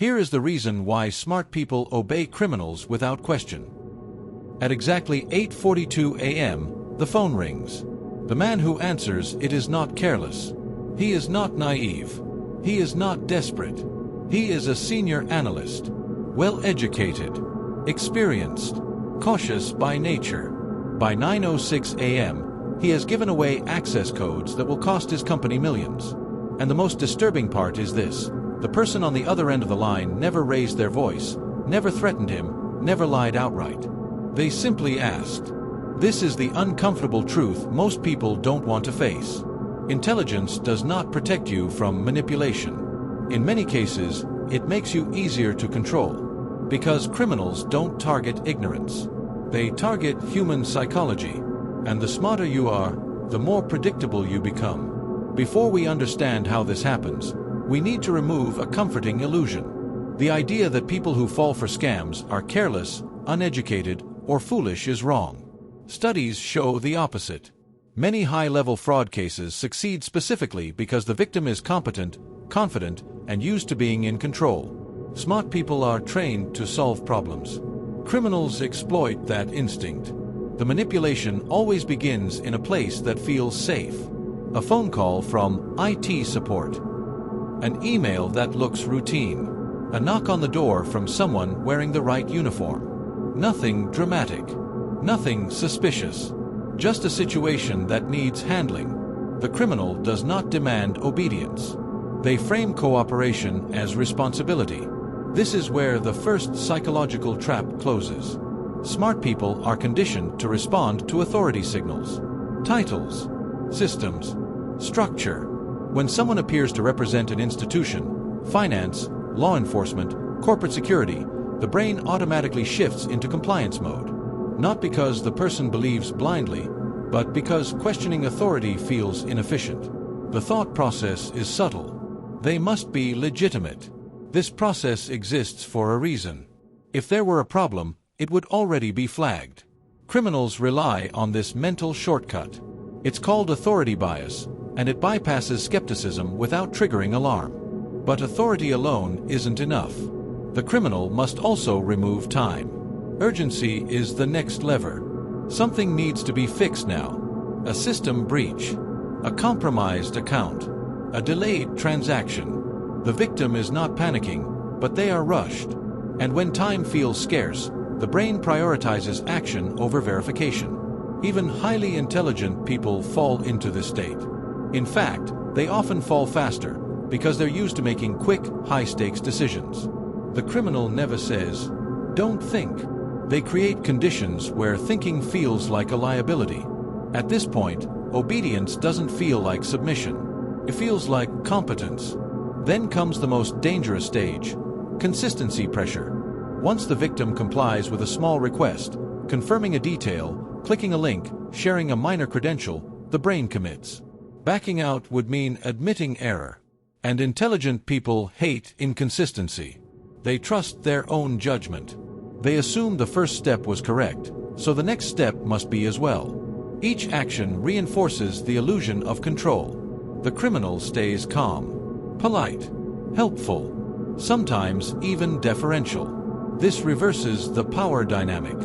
Here is the reason why smart people obey criminals without question. At exactly 8:42 a.m., the phone rings. The man who answers it is not careless. He is not naive. He is not desperate. He is a senior analyst, well-educated, experienced, cautious by nature. By 9:06 a.m., he has given away access codes that will cost his company millions. And the most disturbing part is this: the person on the other end of the line never raised their voice, never threatened him, never lied outright. They simply asked. This is the uncomfortable truth most people don't want to face. Intelligence does not protect you from manipulation. In many cases, it makes you easier to control. Because criminals don't target ignorance. They target human psychology. And the smarter you are, the more predictable you become. Before we understand how this happens, we need to remove a comforting illusion. The idea that people who fall for scams are careless, uneducated, or foolish is wrong. Studies show the opposite. Many high-level fraud cases succeed specifically because the victim is competent, confident, and used to being in control. Smart people are trained to solve problems. Criminals exploit that instinct. The manipulation always begins in a place that feels safe. A phone call from IT support. An email that looks routine. A knock on the door from someone wearing the right uniform. Nothing dramatic. Nothing suspicious. Just a situation that needs handling. The criminal does not demand obedience. They frame cooperation as responsibility. This is where the first psychological trap closes. Smart people are conditioned to respond to authority signals. Titles, systems, structure. When someone appears to represent an institution, finance, law enforcement, corporate security, the brain automatically shifts into compliance mode. Not because the person believes blindly, but because questioning authority feels inefficient. The thought process is subtle. They must be legitimate. This process exists for a reason. If there were a problem, it would already be flagged. Criminals rely on this mental shortcut. It's called authority bias, and it bypasses skepticism without triggering alarm. But authority alone isn't enough. The criminal must also remove time. Urgency is the next lever. Something needs to be fixed now. A system breach, a compromised account, a delayed transaction. The victim is not panicking, but they are rushed. And when time feels scarce, the brain prioritizes action over verification. Even highly intelligent people fall into this state. In fact, they often fall faster because they're used to making quick, high-stakes decisions. The criminal never says, "Don't think." They create conditions where thinking feels like a liability. At this point, obedience doesn't feel like submission. It feels like competence. Then comes the most dangerous stage, consistency pressure. Once the victim complies with a small request, confirming a detail, clicking a link, sharing a minor credential, the brain commits. Backing out would mean admitting error. And intelligent people hate inconsistency. They trust their own judgment. They assume the first step was correct, so the next step must be as well. Each action reinforces the illusion of control. The criminal stays calm, polite, helpful, sometimes even deferential. This reverses the power dynamic.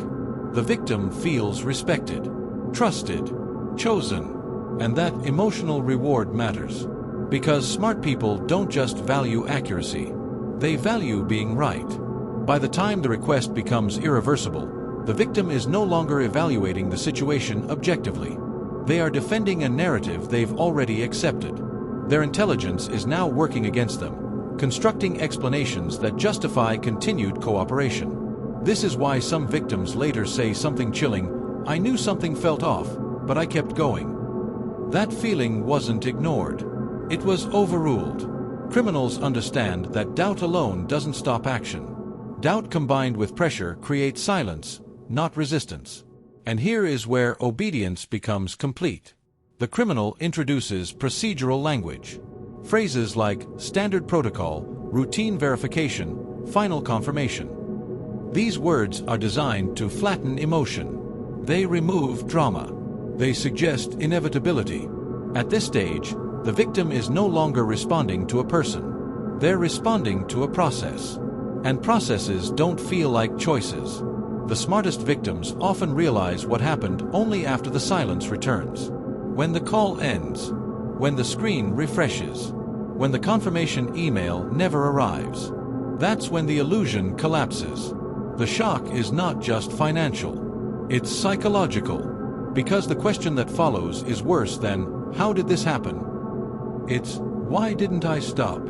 The victim feels respected, trusted, chosen, and that emotional reward matters. Because smart people don't just value accuracy, they value being right. By the time the request becomes irreversible, the victim is no longer evaluating the situation objectively. They are defending a narrative they've already accepted. Their intelligence is now working against them, constructing explanations that justify continued cooperation. This is why some victims later say something chilling, "I knew something felt off, but I kept going." That feeling wasn't ignored. It was overruled. Criminals understand that doubt alone doesn't stop action. Doubt combined with pressure creates silence, not resistance. And here is where obedience becomes complete. The criminal introduces procedural language. Phrases like standard protocol, routine verification, final confirmation. These words are designed to flatten emotion. They remove drama. They suggest inevitability. At this stage, the victim is no longer responding to a person. They're responding to a process. And processes don't feel like choices. The smartest victims often realize what happened only after the silence returns. When the call ends, when the screen refreshes, when the confirmation email never arrives. That's when the illusion collapses. The shock is not just financial, it's psychological. Because the question that follows is worse than, "How did this happen?" It's, "Why didn't I stop?"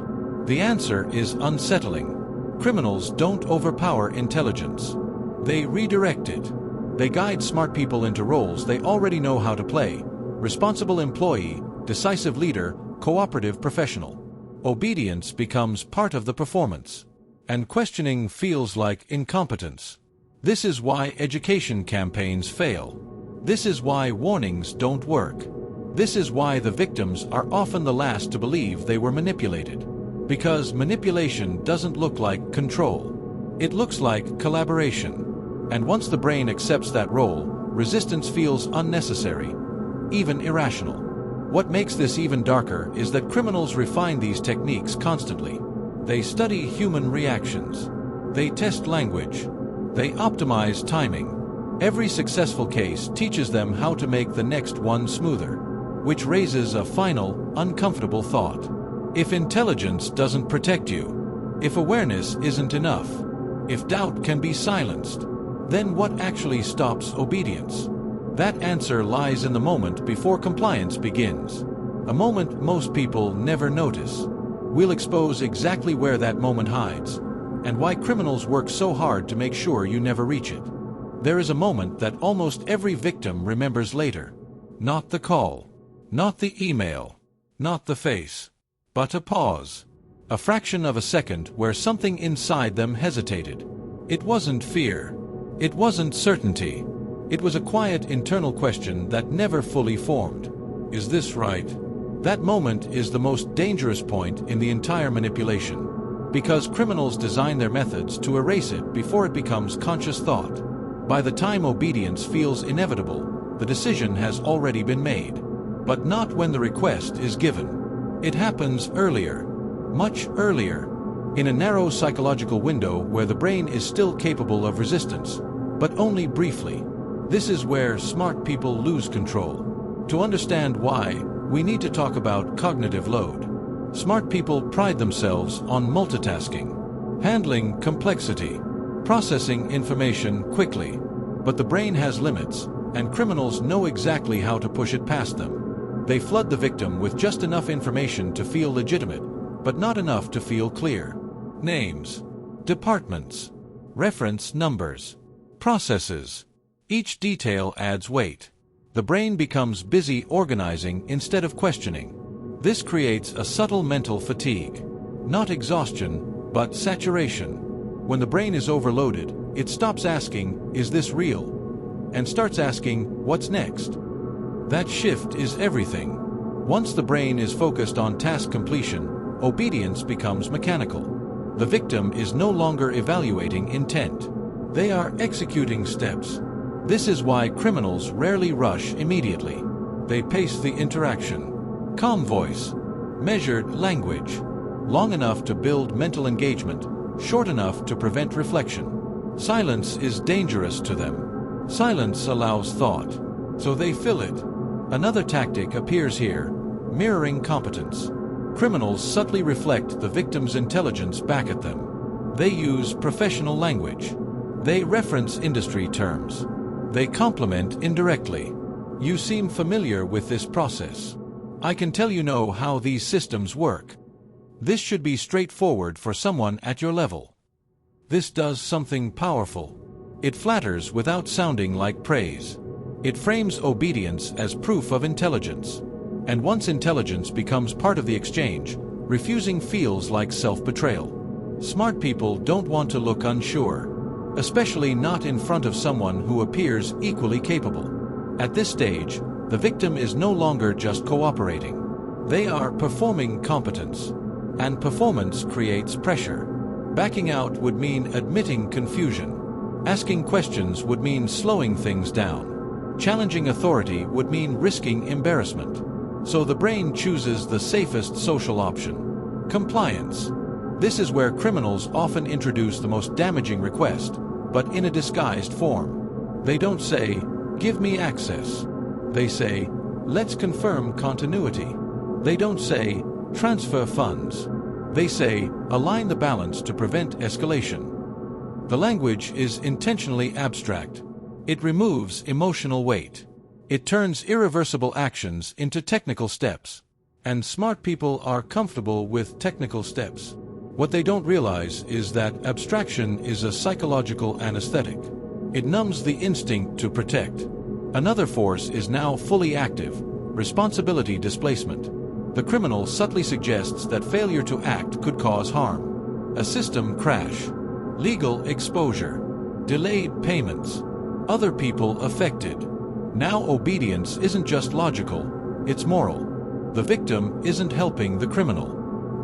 The answer is unsettling. Criminals don't overpower intelligence. They redirect it. They guide smart people into roles they already know how to play: responsible employee, decisive leader, cooperative professional. Obedience becomes part of the performance. And questioning feels like incompetence. This is why education campaigns fail. This is why warnings don't work. This is why the victims are often the last to believe they were manipulated. Because manipulation doesn't look like control. It looks like collaboration. And once the brain accepts that role, resistance feels unnecessary, even irrational. What makes this even darker is that criminals refine these techniques constantly. They study human reactions. They test language. They optimize timing. Every successful case teaches them how to make the next one smoother, which raises a final, uncomfortable thought. If intelligence doesn't protect you, if awareness isn't enough, if doubt can be silenced, then what actually stops obedience? That answer lies in the moment before compliance begins. A moment most people never notice. We'll expose exactly where that moment hides, and why criminals work so hard to make sure you never reach it. There is a moment that almost every victim remembers later. Not the call, not the email, not the face, but a pause. A fraction of a second where something inside them hesitated. It wasn't fear. It wasn't certainty. It was a quiet internal question that never fully formed. Is this right? That moment is the most dangerous point in the entire manipulation, because criminals design their methods to erase it before it becomes conscious thought. By the time obedience feels inevitable, the decision has already been made. But not when the request is given. It happens earlier, much earlier, in a narrow psychological window where the brain is still capable of resistance, but only briefly. This is where smart people lose control. To understand why, we need to talk about cognitive load. Smart people pride themselves on multitasking, handling complexity, processing information quickly. But the brain has limits, and criminals know exactly how to push it past them. They flood the victim with just enough information to feel legitimate, but not enough to feel clear. Names, departments, reference numbers, processes. Each detail adds weight. The brain becomes busy organizing instead of questioning. This creates a subtle mental fatigue. Not exhaustion, but saturation. When the brain is overloaded, it stops asking, "Is this real?" and starts asking, "What's next?" That shift is everything. Once the brain is focused on task completion, obedience becomes mechanical. The victim is no longer evaluating intent. They are executing steps. This is why criminals rarely rush immediately. They pace the interaction. Calm voice, measured language, long enough to build mental engagement, short enough to prevent reflection. Silence is dangerous to them. Silence allows thought, so they fill it. Another tactic appears here, mirroring competence. Criminals subtly reflect the victim's intelligence back at them. They use professional language. They reference industry terms. They compliment indirectly. You seem familiar with this process. I can tell you know how these systems work. This should be straightforward for someone at your level. This does something powerful. It flatters without sounding like praise. It frames obedience as proof of intelligence. And once intelligence becomes part of the exchange, refusing feels like self-betrayal. Smart people don't want to look unsure, especially not in front of someone who appears equally capable. At this stage, the victim is no longer just cooperating. They are performing competence. And performance creates pressure. Backing out would mean admitting confusion. Asking questions would mean slowing things down. Challenging authority would mean risking embarrassment. So the brain chooses the safest social option: compliance. This is where criminals often introduce the most damaging request, but in a disguised form. They don't say, "Give me access." They say, "Let's confirm continuity." They don't say, "Transfer funds." They say, "Align the balance to prevent escalation." The language is intentionally abstract. It removes emotional weight. It turns irreversible actions into technical steps. And smart people are comfortable with technical steps. What they don't realize is that abstraction is a psychological anesthetic. It numbs the instinct to protect. Another force is now fully active: responsibility displacement. The criminal subtly suggests that failure to act could cause harm. A system crash. Legal exposure. Delayed payments. Other people affected. Now obedience isn't just logical, it's moral. The victim isn't helping the criminal.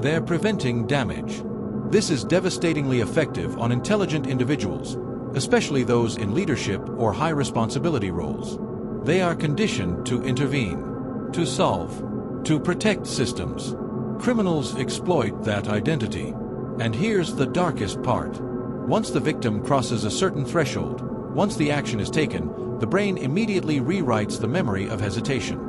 They're preventing damage. This is devastatingly effective on intelligent individuals, especially those in leadership or high responsibility roles. They are conditioned to intervene, to solve, to protect systems. Criminals exploit that identity. And here's the darkest part. Once the victim crosses a certain threshold, once the action is taken, the brain immediately rewrites the memory of hesitation.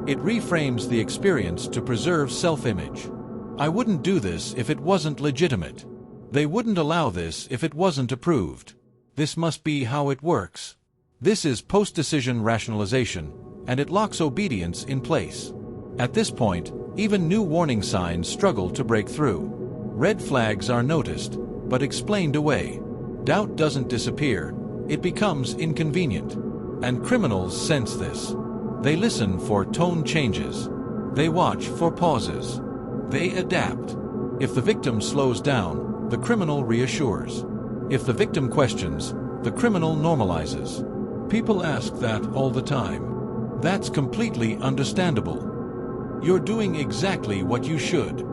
It reframes the experience to preserve self-image. I wouldn't do this if it wasn't legitimate. They wouldn't allow this if it wasn't approved. This must be how it works. This is post-decision rationalization, and it locks obedience in place. At this point, even new warning signs struggle to break through. Red flags are noticed, but explained away. Doubt doesn't disappear, it becomes inconvenient. And criminals sense this. They listen for tone changes. They watch for pauses. They adapt. If the victim slows down, the criminal reassures. If the victim questions, the criminal normalizes. People ask that all the time. That's completely understandable. You're doing exactly what you should.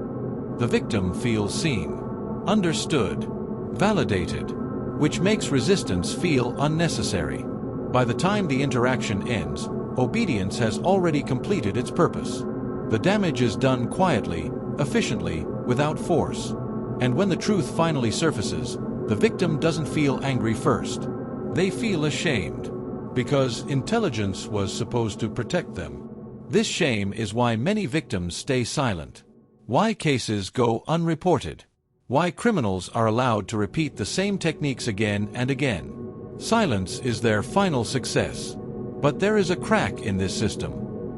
The victim feels seen, understood, validated, which makes resistance feel unnecessary. By the time the interaction ends, obedience has already completed its purpose. The damage is done quietly, efficiently, without force. And when the truth finally surfaces, the victim doesn't feel angry first. They feel ashamed, because intelligence was supposed to protect them. This shame is why many victims stay silent. Why cases go unreported. Why criminals are allowed to repeat the same techniques again and again. Silence is their final success. But there is a crack in this system.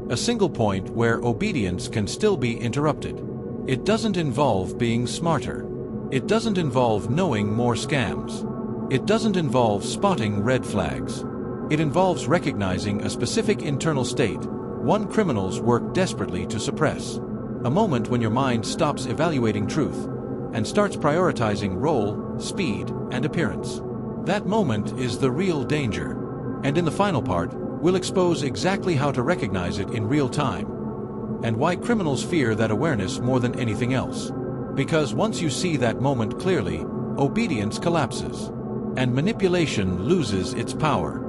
A single point where obedience can still be interrupted. It doesn't involve being smarter. It doesn't involve knowing more scams. It doesn't involve spotting red flags. It involves recognizing a specific internal state, one criminals work desperately to suppress. A moment when your mind stops evaluating truth and starts prioritizing role, speed, and appearance. That moment is the real danger. And in the final part, we'll expose exactly how to recognize it in real time, and why criminals fear that awareness more than anything else. Because once you see that moment clearly, obedience collapses, and manipulation loses its power.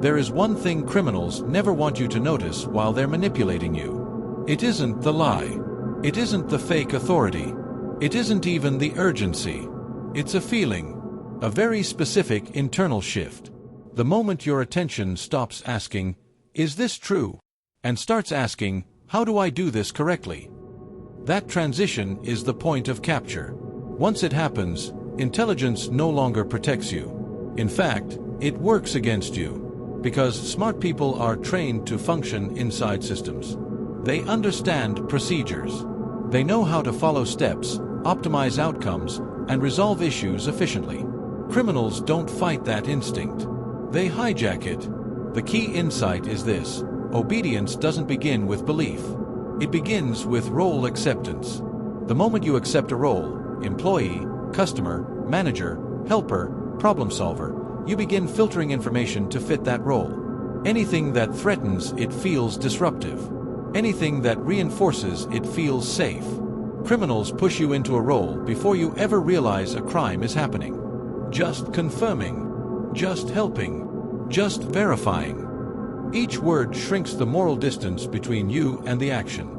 There is one thing criminals never want you to notice while they're manipulating you. It isn't the lie. It isn't the fake authority. It isn't even the urgency. It's a feeling, a very specific internal shift. The moment your attention stops asking, "Is this true?" and starts asking, "How do I do this correctly?" That transition is the point of capture. Once it happens, intelligence no longer protects you. In fact, it works against you. Because smart people are trained to function inside systems. They understand procedures. They know how to follow steps, optimize outcomes, and resolve issues efficiently. Criminals don't fight that instinct. They hijack it. The key insight is this: obedience doesn't begin with belief. It begins with role acceptance. The moment you accept a role, employee, customer, manager, helper, problem solver, you begin filtering information to fit that role. Anything that threatens it feels disruptive. Anything that reinforces it feels safe. Criminals push you into a role before you ever realize a crime is happening. Just confirming. Just helping. Just verifying. Each word shrinks the moral distance between you and the action.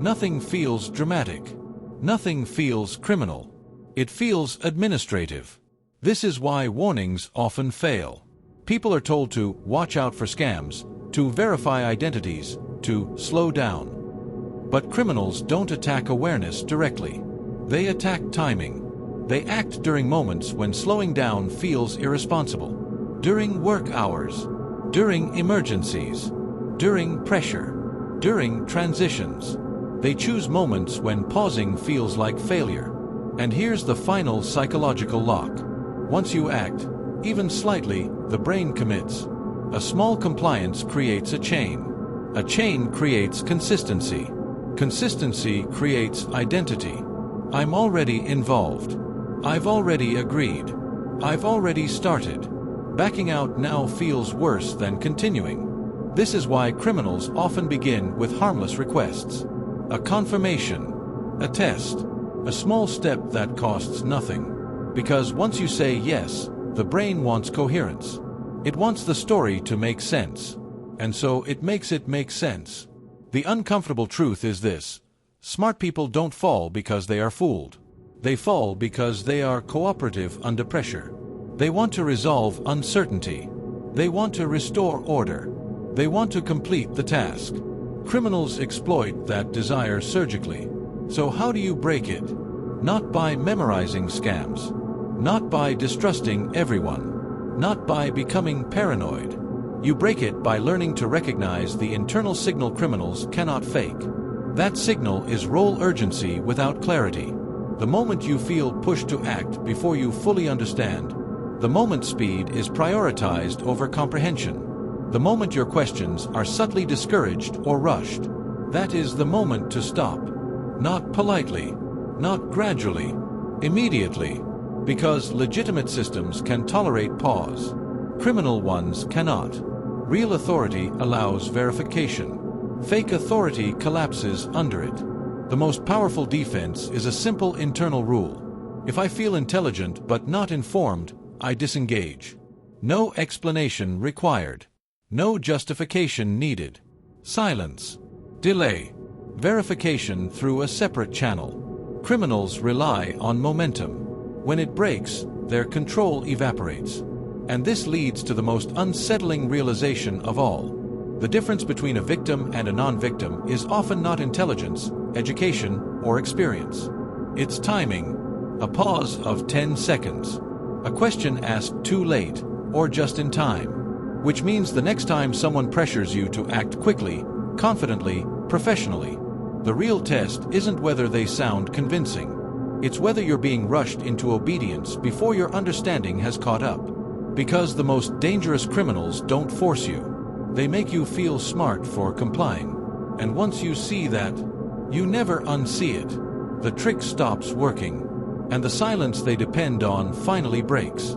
Nothing feels dramatic. Nothing feels criminal. It feels administrative. This is why warnings often fail. People are told to watch out for scams, to verify identities, to slow down. But criminals don't attack awareness directly. They attack timing. They act during moments when slowing down feels irresponsible. During work hours, during emergencies, during pressure, during transitions. They choose moments when pausing feels like failure. And here's the final psychological lock. Once you act, even slightly, the brain commits. A small compliance creates a chain. A chain creates consistency. Consistency creates identity. I'm already involved. I've already agreed. I've already started. Backing out now feels worse than continuing. This is why criminals often begin with harmless requests. A confirmation, a test, a small step that costs nothing. Because once you say yes, the brain wants coherence. It wants the story to make sense. And so it makes it make sense. The uncomfortable truth is this: smart people don't fall because they are fooled. They fall because they are cooperative under pressure. They want to resolve uncertainty. They want to restore order. They want to complete the task. Criminals exploit that desire surgically. So how do you break it? Not by memorizing scams. Not by distrusting everyone. Not by becoming paranoid. You break it by learning to recognize the internal signal criminals cannot fake. That signal is role urgency without clarity. The moment you feel pushed to act before you fully understand. The moment speed is prioritized over comprehension. The moment your questions are subtly discouraged or rushed. That is the moment to stop. Not politely. Not gradually. Immediately. Because legitimate systems can tolerate pause. Criminal ones cannot. Real authority allows verification. Fake authority collapses under it. The most powerful defense is a simple internal rule. If I feel intelligent but not informed, I disengage. No explanation required. No justification needed. Silence. Delay. Verification through a separate channel. Criminals rely on momentum. When it breaks, their control evaporates. And this leads to the most unsettling realization of all. The difference between a victim and a non-victim is often not intelligence, education, or experience. It's timing. A pause of 10 seconds. A question asked too late, or just in time. Which means the next time someone pressures you to act quickly, confidently, professionally, the real test isn't whether they sound convincing. It's whether you're being rushed into obedience before your understanding has caught up. Because the most dangerous criminals don't force you. They make you feel smart for complying. And once you see that, you never unsee it. The trick stops working. And the silence they depend on finally breaks.